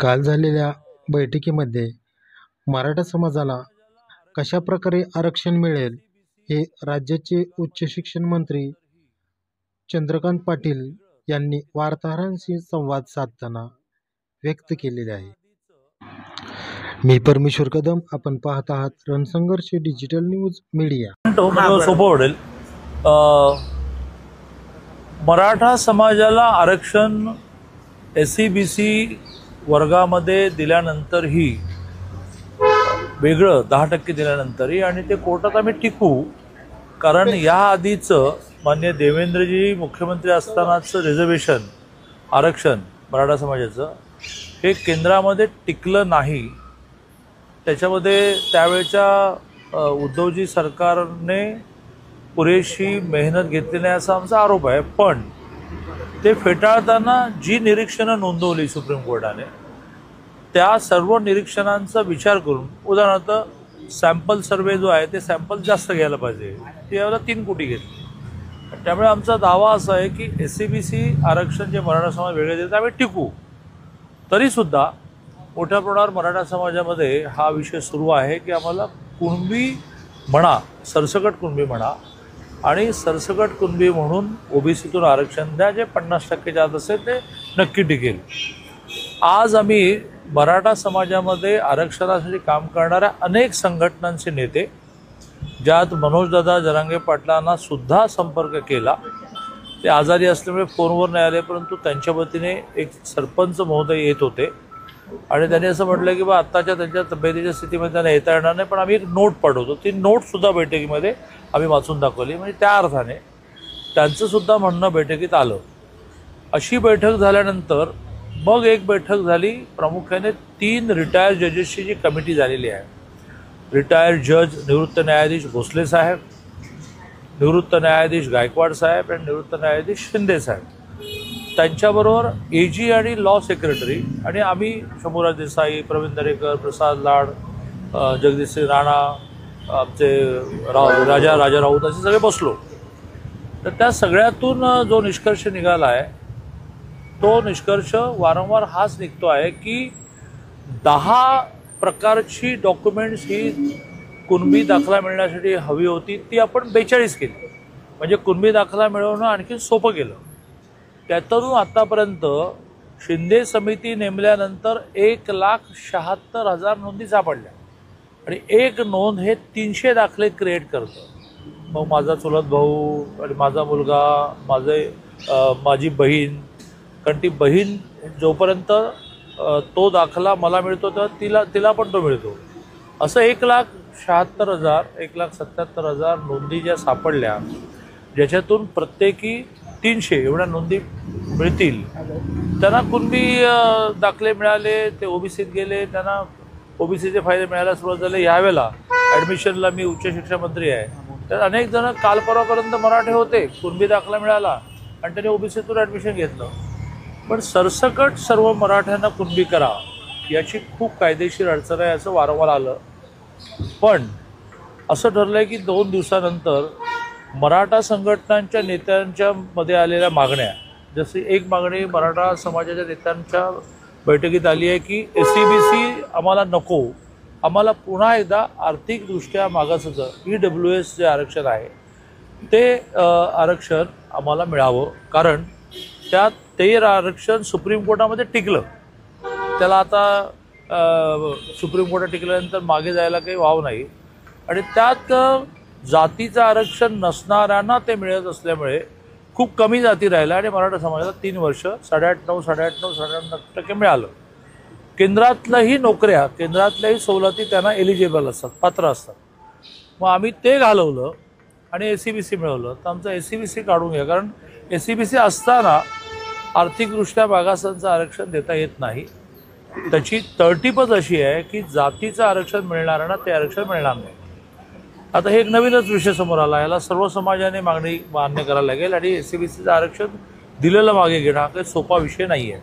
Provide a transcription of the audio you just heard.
काल झालेल्या बैठकीमध्ये मराठा समाजाला कशा प्रकारे आरक्षण मिळेल हे राज्याचे उच्च शिक्षण मंत्री चंद्रकांत पाटील यांनी वार्ताहरांशी संवाद साधताना व्यक्त केलेले आहे. मी परमेश्वर कदम, आपण पाहत आहात रणसंघर्ष डिजिटल न्यूज मीडिया. सोपं पडेल. मराठा समाजाला आरक्षण SEBC वर्गामध्ये दिल्यानंतरही वेगळं 10% दिल्यानंतरही आणि ते कोर्टात आम्ही टिकू, कारण या आधीचं मान्य देवेंद्रजी मुख्यमंत्री असतानाचं रिझर्वेशन आरक्षण मराठा समाजाचं हे केंद्रामध्ये टिकलं नाही. त्याच्यामध्ये त्यावेळच्या उद्धवजी सरकारने पुरेशी मेहनत घेतली नाही असा आमचा आरोप आहे. पण ते फेटाळताना जी निरीक्षणं नोंदवली सुप्रीम कोर्टाने, त्या सर्व निरीक्षणांचा विचार करून, उदाहरणार्थ सॅम्पल सर्वे जो आहे ते सॅम्पल जास्त घ्यायला पाहिजे, त्यावेळेला 3 कोटी घेतले. त्यामुळे आमचा दावा असा आहे की SEBC आरक्षण जे मराठा समाज वेगळे देतात आम्ही टिकू. तरीसुद्धा मोठ्या प्रमाणावर मराठा समाजामध्ये हा विषय सुरू आहे की आम्हाला कुणबी म्हणा, सरसकट कुणबी म्हणा आणि सरसकट कुणबी म्हणून OBCतून आरक्षण द्या, जे 50% जात असेल ते नक्की टिकेल. आज आम्ही मराठा समाजामध्ये आरक्षणासाठी काम करणाऱ्या अनेक संघटनांचे नेते, ज्यात मनोजदादा जरांगे पाटलांना सुद्धा संपर्क केला. ते आजारी असल्यामुळे फोनवर नाही आले, परंतु त्यांच्या वतीने एक सरपंच महोदय येत होते आणि त्यांनी असं म्हटलं की बा आत्ताच्या त्यांच्या तब्येतीच्या स्थितीमध्ये त्यांना येता येणार नाही, पण आम्ही एक नोट पाठवतो. ती नोटसुद्धा बैठकीमध्ये आम्ही वाचून दाखवली. म्हणजे त्या अर्थाने त्यांचंसुद्धा म्हणणं बैठकीत आलं. अशी बैठक झाल्यानंतर मग एक बैठक झाली, प्रामुख्याने 3 रिटायर्ड जजेसची जी कमिटी झालेली आहे. रिटायर्ड जज निवृत्त न्यायाधीश भोसले साहेब, निवृत्त न्यायाधीश गायकवाड साहेब आणि निवृत्त न्यायाधीश शिंदे साहेब, त्यांच्याबरोबर AG आणि लॉ सेक्रेटरी आणि आम्ही शंभूराज देसाई, प्रवीण दरेकर, प्रसाद लाड, जगदीशसिंह राणा, आमचे राजा राऊत असे सगळे बसलो. तर त्या सगळ्यातून जो निष्कर्ष निघाला आहे तो निष्कर्ष वारंवार हाच निघतो आहे की 10 प्रकारची डॉक्युमेंट्स ही कुणबी दाखला मिळण्यासाठी हवी होती, ती आपण 42 केली. म्हणजे कुणबी दाखला मिळवणं आणखी सोपं केलं. त्यातून आत्तापर्यंत शिंदे समिती नेमल्यानंतर 1,76,000 नोंदी सापडल्या आणि एक नोंद हे 300 दाखले क्रिएट करतं. मग माझा चुलत भाऊ आणि माझा मुलगा, माझी बहीण, कारण ती बहीण जोपर्यंत तो दाखला मला मिळतो तर तिला पण तो मिळतो. असं 1,76,000 1,77,000 नोंदी ज्या सापडल्या, ज्याच्यातून प्रत्येकी 300 एवढ्या नोंदी मिळतील. त्यांना कुणबी दाखले मिळाले, ते OBCत गेले, त्यांना OBCचे फायदे मिळायला सुरुवात झाले. यावेळेला ॲडमिशनला मी उच्च शिक्षण मंत्री आहे, तर अनेक जण काल परवापर्यंत मराठे होते, कुणबी दाखला मिळाला आणि त्यांनी OBCतून ॲडमिशन घेतलं. पण सरसकट सर्व मराठ्यांना कुणबी करा याची खूप कायदेशीर अडचण आहे असं वारंवार आलं. पण असं ठरलं आहे की 2 दिवसानंतर मराठा संघटनांच्या नेत्यांच्या मध्ये आलेल्या मागण्या, जशी एक मागणी मराठा समाजाच्या नेत्यांच्या बैठकीत आली आहे की SEBC आम्हाला नको, आम्हाला पुन्हा एकदा आर्थिकदृष्ट्या मागासाचं EWS जे आरक्षण आहे ते आरक्षण आम्हाला मिळावं, कारण त्यात ते आरक्षण सुप्रीम कोर्टामध्ये टिकलं. त्याला आता सुप्रीम कोर्टात टिकल्यानंतर मागे जायला काही वाव नाही. आणि त्यात जातीचं आरक्षण नसणाऱ्यांना ते मिळत असल्यामुळे खूप कमी जाती राहिल्या आणि मराठा समाजाला 3 वर्ष 8.5% मिळालं. केंद्रातल्याही नोकऱ्या, केंद्रातल्याही सवलती त्यांना एलिजिबल असतात, पात्र असतात. मग आम्ही ते घालवलं आणि SEBC मिळवलं. तर आमचं SEBC काढून घ्या, कारण SEBC असताना आर्थिकदृष्ट्या मागासांचं आरक्षण देता येत नाही. त्याची तरतूबच अशी आहे की जातीचं आरक्षण मिळणाऱ्यांना ते आरक्षण मिळणार नाही. आता हे एक नवीनच विषय समोर आला, याला सर्व समाजाने मागणी मान्य करायला लागेल आणि SEBCचं आरक्षण दिलेलं मागे घेणं हा काही सोपा विषय नाही आहे.